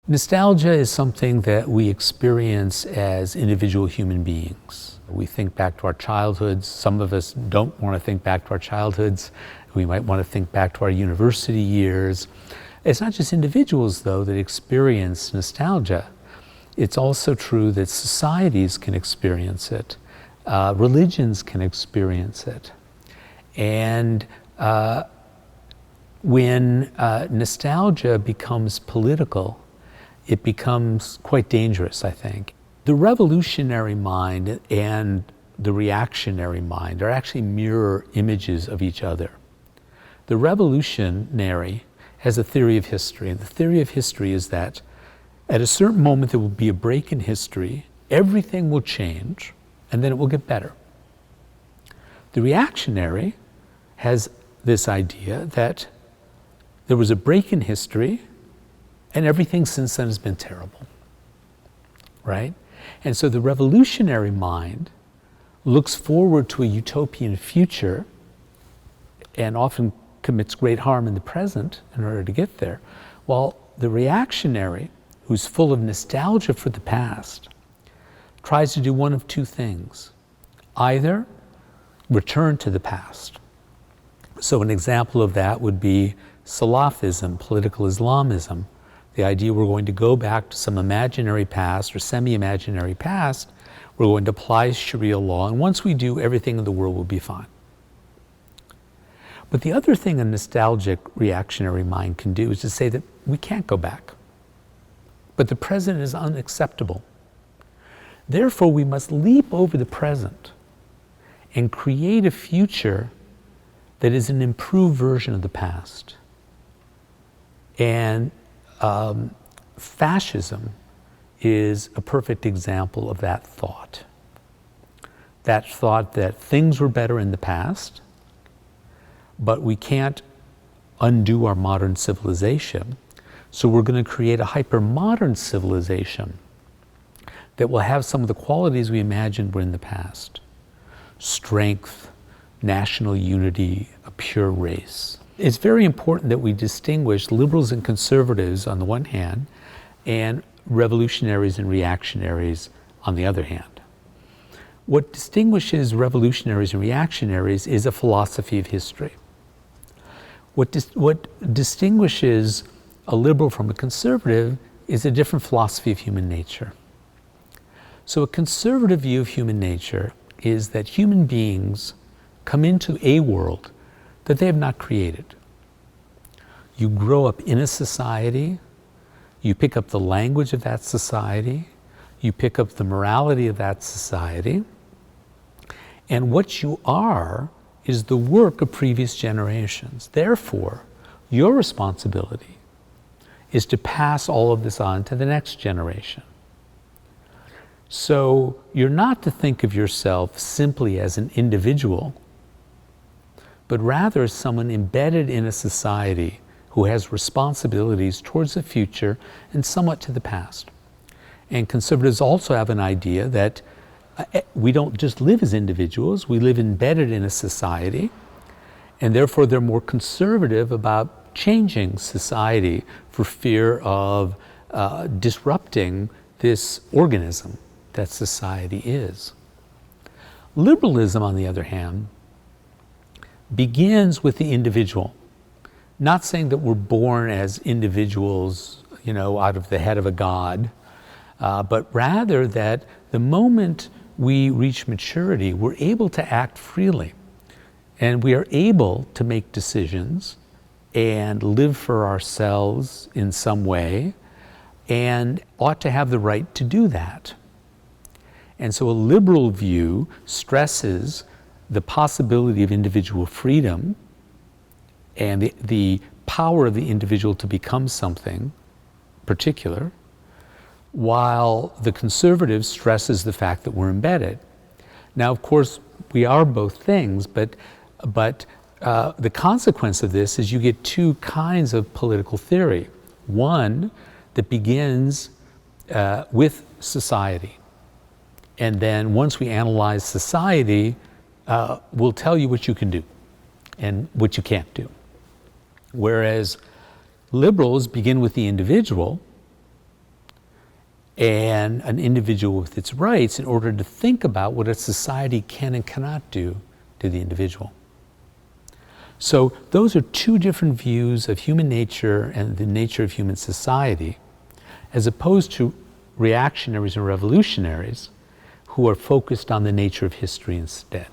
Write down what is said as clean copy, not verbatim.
Nostalgia is something that we experience as individual human beings. We think back to our childhoods. Some of us don't want to think back to our childhoods. We might want to think back to our university years. It's not just individuals, though, that experience nostalgia. It's also true that societies can experience it. Religions can experience it. And when nostalgia becomes political, it becomes quite dangerous, I think. The revolutionary mind and the reactionary mind are actually mirror images of each other. The revolutionary has a theory of history, and the theory of history is that at a certain moment there will be a break in history, everything will change, and then it will get better. The reactionary has this idea that there was a break in history, and everything since then has been terrible, right? And so the revolutionary mind looks forward to a utopian future and often commits great harm in the present in order to get there, while the reactionary, who's full of nostalgia for the past, tries to do one of two things. Either return to the past. So an example of that would be Salafism, political Islamism, the idea we're going to go back to some imaginary past or semi-imaginary past, we're going to apply Sharia law, and once we do, everything in the world will be fine. But the other thing a nostalgic reactionary mind can do is to say that we can't go back. But the present is unacceptable. Therefore, we must leap over the present and create a future that is an improved version of the past. And fascism is a perfect example of that thought. That thought that things were better in the past, but we can't undo our modern civilization, so we're going to create a hyper-modern civilization that will have some of the qualities we imagined were in the past. Strength, national unity, a pure race. It's very important that we distinguish liberals and conservatives on the one hand, and revolutionaries and reactionaries on the other hand. What distinguishes revolutionaries and reactionaries is a philosophy of history. What distinguishes a liberal from a conservative is a different philosophy of human nature. So a conservative view of human nature is that human beings come into a world that they have not created. You grow up in a society, you pick up the language of that society, you pick up the morality of that society, and what you are is the work of previous generations. Therefore, your responsibility is to pass all of this on to the next generation. So you're not to think of yourself simply as an individual, but rather as someone embedded in a society who has responsibilities towards the future and somewhat to the past. And conservatives also have an idea that we don't just live as individuals, we live embedded in a society, and therefore they're more conservative about changing society for fear of disrupting this organism that society is. Liberalism, on the other hand, begins with the individual. Not saying that we're born as individuals, out of the head of a god, but rather that the moment we reach maturity, we're able to act freely. And we are able to make decisions and live for ourselves in some way, and ought to have the right to do that. And so a liberal view stresses the possibility of individual freedom and the power of the individual to become something particular, while the conservative stresses the fact that we're embedded. Now, of course, we are both things, but the consequence of this is you get two kinds of political theory. One that begins with society, and then once we analyze society, we'll tell you what you can do and what you can't do. Whereas liberals begin with the individual and an individual with its rights in order to think about what a society can and cannot do to the individual. So those are two different views of human nature and the nature of human society, as opposed to reactionaries and revolutionaries who are focused on the nature of history instead.